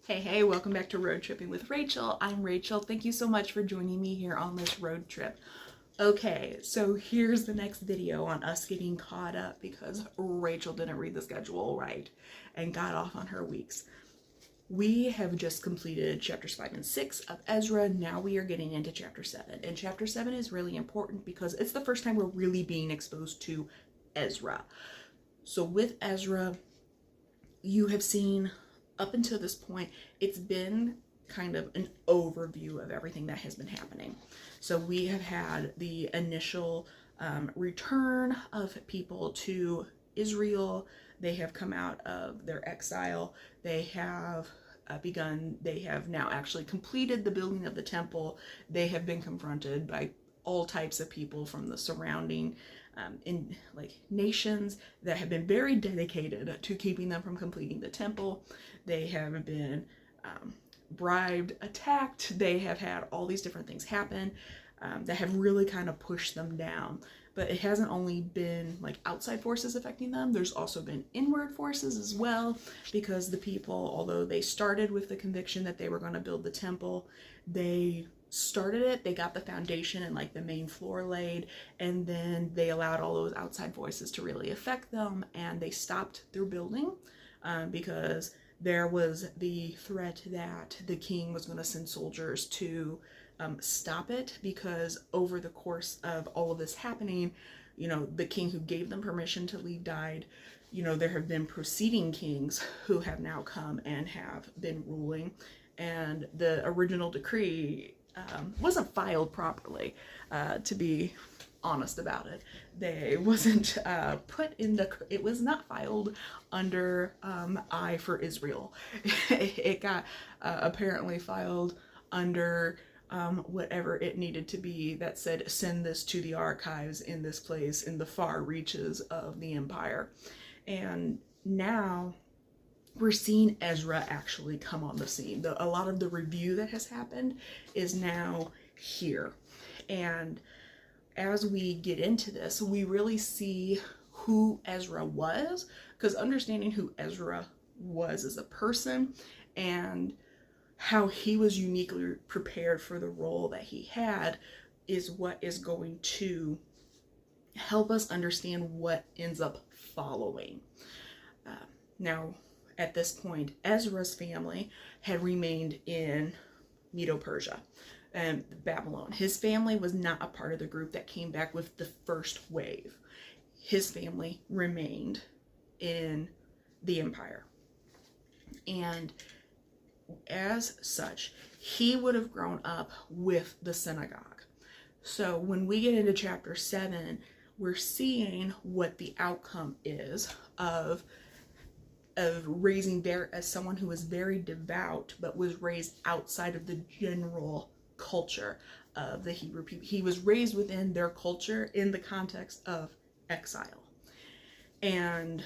Hey, welcome back to Road Tripping with Rachel. I'm Rachel. Thank you so much for joining me here on this road trip. Okay, so here's the next video on us getting caught up because Rachel didn't read the schedule right and got off on her weeks. We have just completed chapters 5 and 6 of Ezra. Now we are getting into chapter 7. And chapter 7 is really important because it's the first time we're really being exposed to Ezra. So with Ezra, you have seen up until this point, it's been kind of an overview of everything that has been happening. So we have had the initial return of people to Israel. They have come out of their exile. They have they have now actually completed the building of the temple. They have been confronted by all types of people from the surrounding nations that have been very dedicated to keeping them from completing the temple. They have been bribed, attacked. They have had all these different things happen that have really kind of pushed them down. But it hasn't only been like outside forces affecting them, there's also been inward forces as well, because the people, although they started with the conviction that they were going to build the temple, they started it, they got the foundation and like the main floor laid, and then they allowed all those outside voices to really affect them, and they stopped their building because there was the threat that the king was going to send soldiers to stop it, because over the course of all of this happening, you know, the king who gave them permission to leave died. You know, there have been preceding kings who have now come and have been ruling, and the original decree wasn't filed properly, to be honest about it. They wasn't put in the, it was not filed under I for Israel. It got apparently filed under whatever it needed to be that said, send this to the archives in this place in the far reaches of the empire. And now we're seeing Ezra actually come on the scene. A lot of the review that has happened is now here. And as we get into this, we really see who Ezra was, because understanding who Ezra was as a person and how he was uniquely prepared for the role that he had is what is going to help us understand what ends up following. Now, at this point, Ezra's family had remained in Medo-Persia and Babylon. His family was not a part of the group that came back with the first wave. His family remained in the empire. And as such, he would have grown up with the synagogue. So when we get into chapter 7, we're seeing what the outcome is of raising there as someone who was very devout, but was raised outside of the general culture of the Hebrew people. He was raised within their culture in the context of exile. And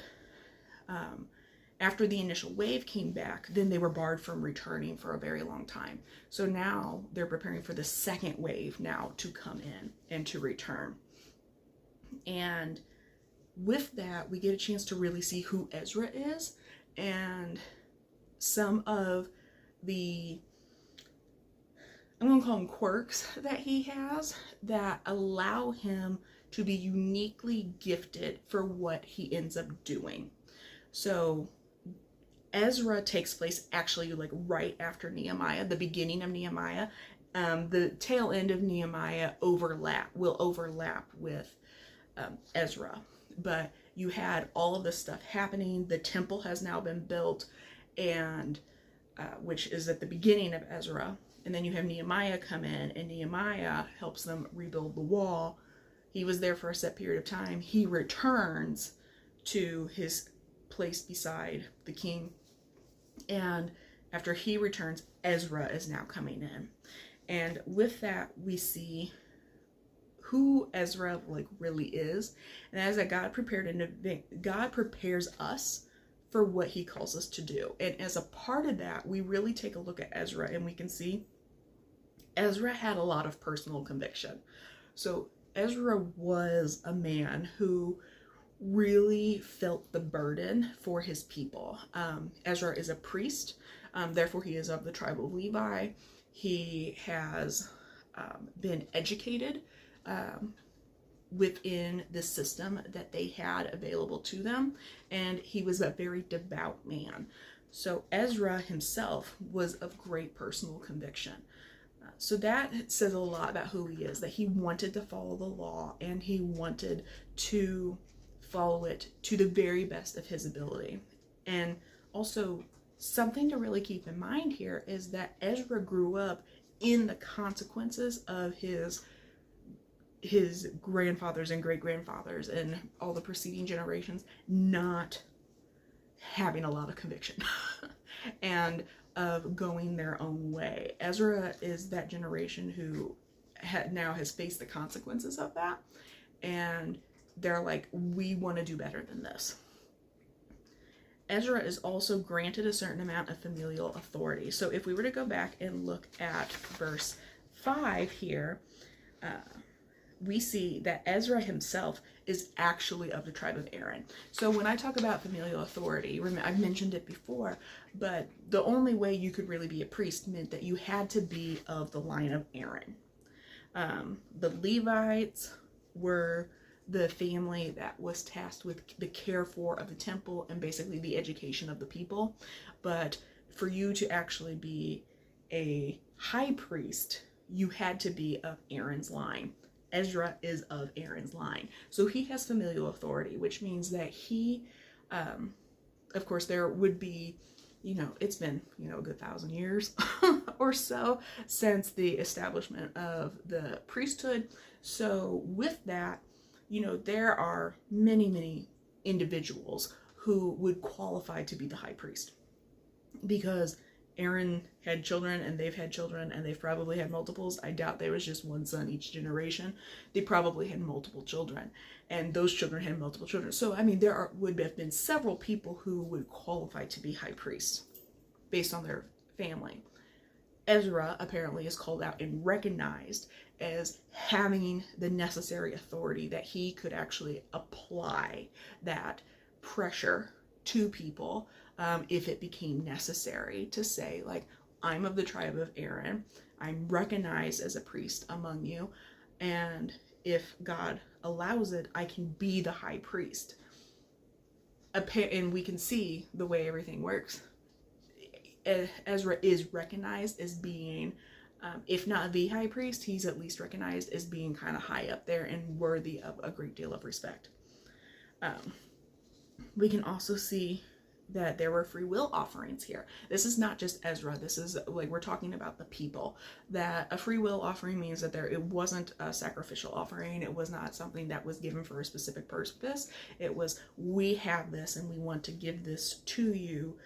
after the initial wave came back, then they were barred from returning for a very long time. So now they're preparing for the second wave now to come in and to return. And with that, we get a chance to really see who Ezra is and some of the, I'm going to call them quirks that he has that allow him to be uniquely gifted for what he ends up doing. So Ezra takes place actually like right after Nehemiah, the beginning of Nehemiah. The tail end of Nehemiah will overlap with Ezra. But you had all of this stuff happening. The temple has now been built, and which is at the beginning of Ezra. And then you have Nehemiah come in, and Nehemiah helps them rebuild the wall. He was there for a set period of time. He returns to his place beside the king. And after he returns, Ezra is now coming in. And with that, we see who Ezra like really is, and as that God prepares us for what he calls us to do. And as a part of that, we really take a look at Ezra, and we can see Ezra had a lot of personal conviction. So Ezra was a man who really felt the burden for his people. Ezra is a priest, therefore he is of the tribe of Levi. He has been educated within the system that they had available to them, and he was a very devout man. So Ezra himself was of great personal conviction. So that says a lot about who he is, that he wanted to follow the law and he wanted to follow it to the very best of his ability. And also, something to really keep in mind here is that Ezra grew up in the consequences of his grandfathers and great-grandfathers and all the preceding generations not having a lot of conviction and of going their own way. Ezra is that generation who now has faced the consequences of that, and they're like, we want to do better than this. Ezra is also granted a certain amount of familial authority. So if we were to go back and look at verse 5 here, we see that Ezra himself is actually of the tribe of Aaron. So when I talk about familial authority, I've mentioned it before, but the only way you could really be a priest meant that you had to be of the line of Aaron. The Levites were the family that was tasked with the care for of the temple and basically the education of the people. But for you to actually be a high priest, you had to be of Aaron's line. Ezra is of Aaron's line. So he has familial authority, which means that he, of course, there would be, it's been, a good 1,000 years or so since the establishment of the priesthood. So with that, there are many, many individuals who would qualify to be the high priest, because Aaron had children and they've had children and they've probably had multiples. I doubt there was just one son each generation. They probably had multiple children, and those children had multiple children. So, there would have been several people who would qualify to be high priests based on their family. Ezra apparently is called out and recognized as having the necessary authority that he could actually apply that pressure to people if it became necessary, to say, like, I'm of the tribe of Aaron, I'm recognized as a priest among you, and if God allows it, I can be the high priest. And we can see the way everything works. Ezra is recognized as being, if not the high priest, he's at least recognized as being kind of high up there and worthy of a great deal of respect. We can also see that there were free will offerings here. This is not just Ezra. This is, like, we're talking about the people. That a free will offering means that it wasn't a sacrificial offering. It was not something that was given for a specific purpose. It was, we have this and we want to give this to you,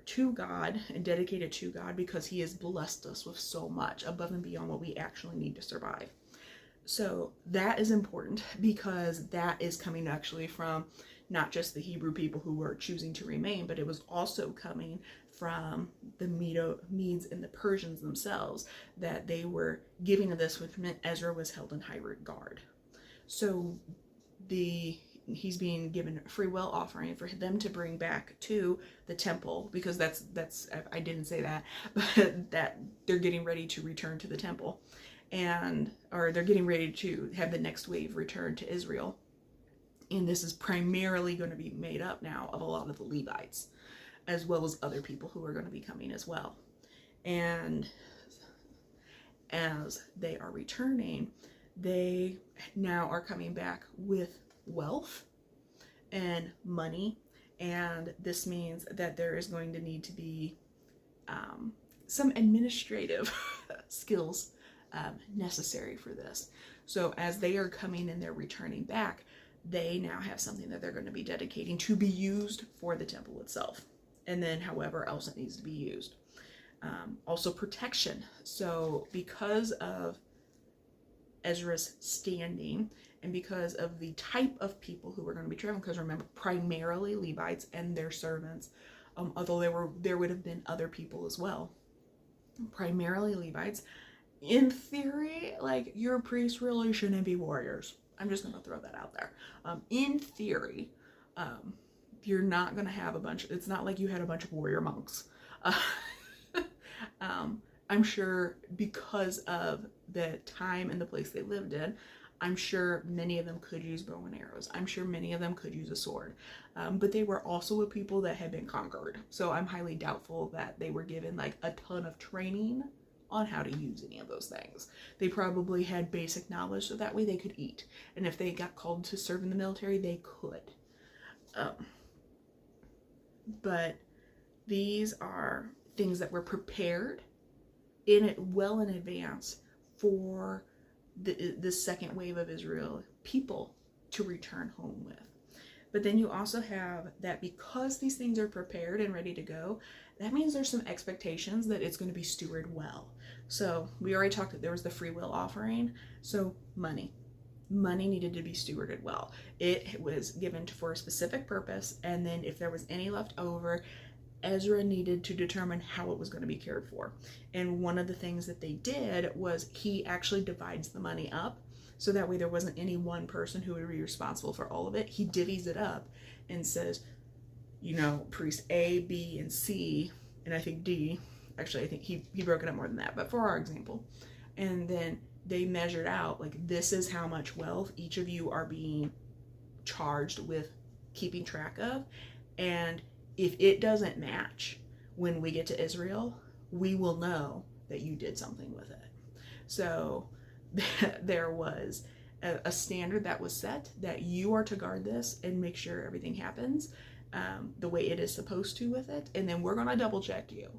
to God, and dedicate it to God because he has blessed us with so much above and beyond what we actually need to survive. So that is important, because that is coming actually from not just the Hebrew people who were choosing to remain, but it was also coming from the Medes and the Persians themselves, that they were giving this, which meant Ezra was held in high regard. So he's being given a free will offering for them to bring back to the temple, because that's I didn't say that, but that they're getting ready to return to the temple, or they're getting ready to have the next wave return to Israel. And this is primarily going to be made up now of a lot of the Levites, as well as other people who are going to be coming as well. And as they are returning, they now are coming back with wealth and money. And this means that there is going to need to be some administrative skills necessary for this. So as they are coming and they're returning back, they now have something that they're going to be dedicating to be used for the temple itself, and then however else it needs to be used. Also protection. So because of Ezra's standing and because of the type of people who were going to be traveling, because remember, primarily Levites and their servants, although there would have been other people as well, primarily Levites. In theory, like, your priests really shouldn't be warriors. I'm just going to throw that out there. In theory, you're not going to have it's not like you had a bunch of warrior monks. I'm sure because of the time and the place they lived in, I'm sure many of them could use bow and arrows. I'm sure many of them could use a sword. But they were also a people that had been conquered. So I'm highly doubtful that they were given like a ton of training on how to use any of those things. They probably had basic knowledge so that way they could eat. And if they got called to serve in the military, they could. But these are things that were prepared well in advance for the second wave of Israel people to return home with. But then you also have that because these things are prepared and ready to go, that means there's some expectations that it's going to be stewarded well. So we already talked that there was the free will offering. So money needed to be stewarded well. It was given for a specific purpose, and then if there was any left over, Ezra needed to determine how it was going to be cared for. And one of the things that they did was he actually divides the money up, so that way there wasn't any one person who would be responsible for all of it. He divvies it up and says, you know, priest A, B, and C, and I think D, actually I think he broke it up more than that, but for our example. And then they measured out, like, this is how much wealth each of you are being charged with keeping track of, and if it doesn't match when we get to Israel, we will know that you did something with it. So there was a standard that was set that you are to guard this and make sure everything happens the way it is supposed to with it, and then we're going to double check you.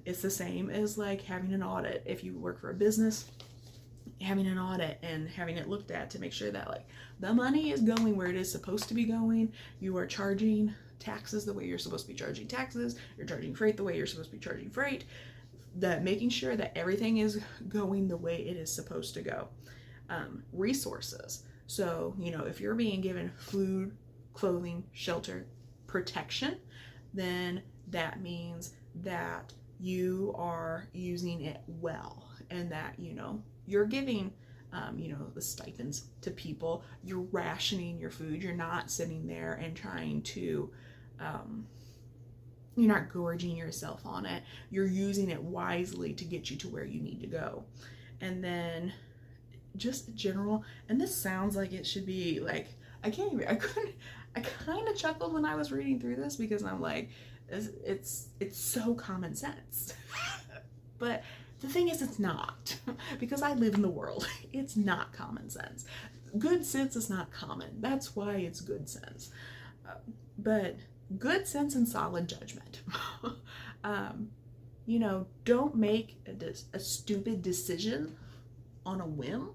It's the same as like having an audit. If you work for a business, having an audit and having it looked at to make sure that like the money is going where it is supposed to be going. You are charging taxes the way you're supposed to be charging taxes. You're charging freight the way you're supposed to be charging freight. That making sure that everything is going the way it is supposed to go. Resources. So, you know, if you're being given food, clothing, shelter, protection, then that means that you are using it well, and that, you know, you're giving, you know, the stipends to people. You're rationing your food. You're not sitting there and trying to, you're not gorging yourself on it. You're using it wisely to get you to where you need to go. And then just general, and this sounds like it should be like, I kind of chuckled when I was reading through this because I'm like, it's so common sense. But the thing is, it's not, because I live in the world. It's not common sense. Good sense is not common. That's why it's good sense. But good sense and solid judgment. You know, don't make a stupid decision on a whim.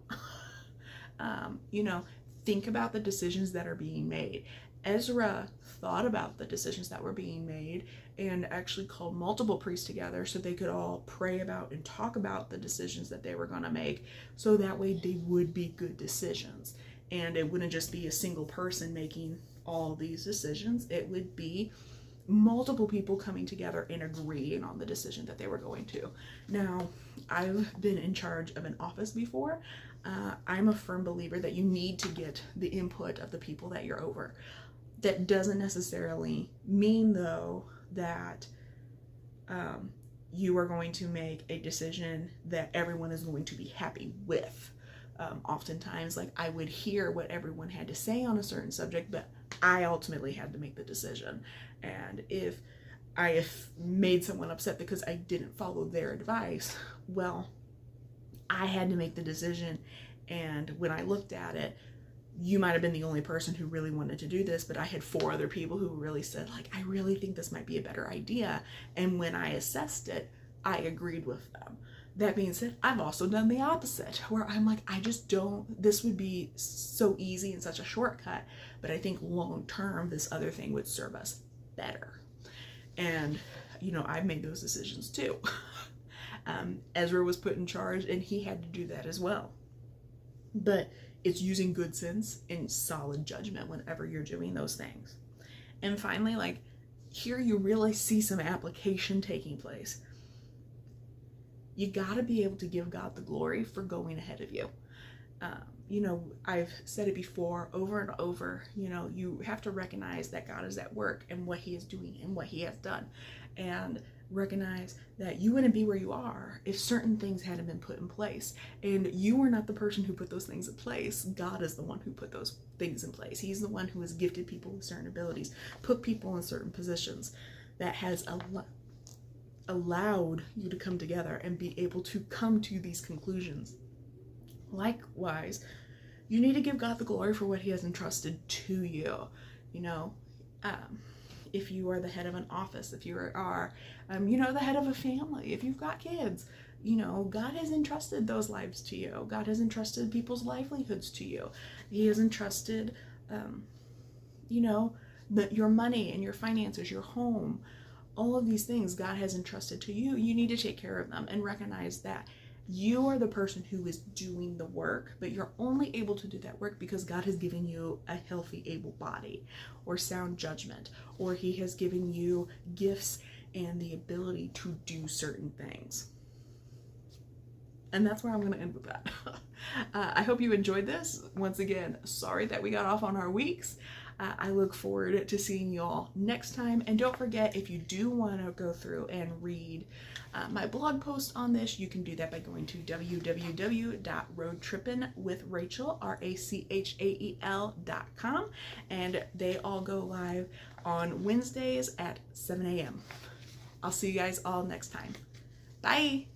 You know, think about the decisions that are being made. Ezra thought about the decisions that were being made and actually called multiple priests together so they could all pray about and talk about the decisions that they were going to make, so that way they would be good decisions. And it wouldn't just be a single person making all these decisions. It would be multiple people coming together and agreeing on the decision that they were going to. Now, I've been in charge of an office before. I'm a firm believer that you need to get the input of the people that you're over. That doesn't necessarily mean, though, that you are going to make a decision that everyone is going to be happy with. Oftentimes, like, I would hear what everyone had to say on a certain subject, but I ultimately had to make the decision. And if I have made someone upset because I didn't follow their advice, well, I had to make the decision. And when I looked at it, you might have been the only person who really wanted to do this, but I had 4 other people who really said, like, I really think this might be a better idea. And when I assessed it, I agreed with them. That being said, I've also done the opposite, where I'm like, I just don't, this would be so easy and such a shortcut, but I think long term, this other thing would serve us better. And, you know, I've made those decisions too. Ezra was put in charge and he had to do that as well. But it's using good sense and solid judgment whenever you're doing those things. And finally, like, here you really see some application taking place. You got to be able to give God the glory for going ahead of you. you know, I've said it before over and over, you know, you have to recognize that God is at work and what he is doing and what he has done, and recognize that you wouldn't be where you are if certain things hadn't been put in place. And you were not the person who put those things in place. God is the one who put those things in place. He's the one who has gifted people with certain abilities, put people in certain positions, that has allowed you to come together and be able to come to these conclusions. Likewise, you need to give God the glory for what he has entrusted to you. You know, if you are the head of an office, if you are, you know, the head of a family, if you've got kids, you know, God has entrusted those lives to you. God has entrusted people's livelihoods to you. He has entrusted, you know, your money and your finances, your home, all of these things God has entrusted to you. You need to take care of them and recognize that you are the person who is doing the work, but you're only able to do that work because God has given you a healthy, able body, or sound judgment, or he has given you gifts and the ability to do certain things. And that's where I'm going to end with that. I hope you enjoyed this. Once again, sorry that we got off on our weeks. I look forward to seeing you all next time. And don't forget, if you do want to go through and read my blog post on this, you can do that by going to www.roadtrippinwithrachel.com. And they all go live on Wednesdays at 7 a.m. I'll see you guys all next time. Bye!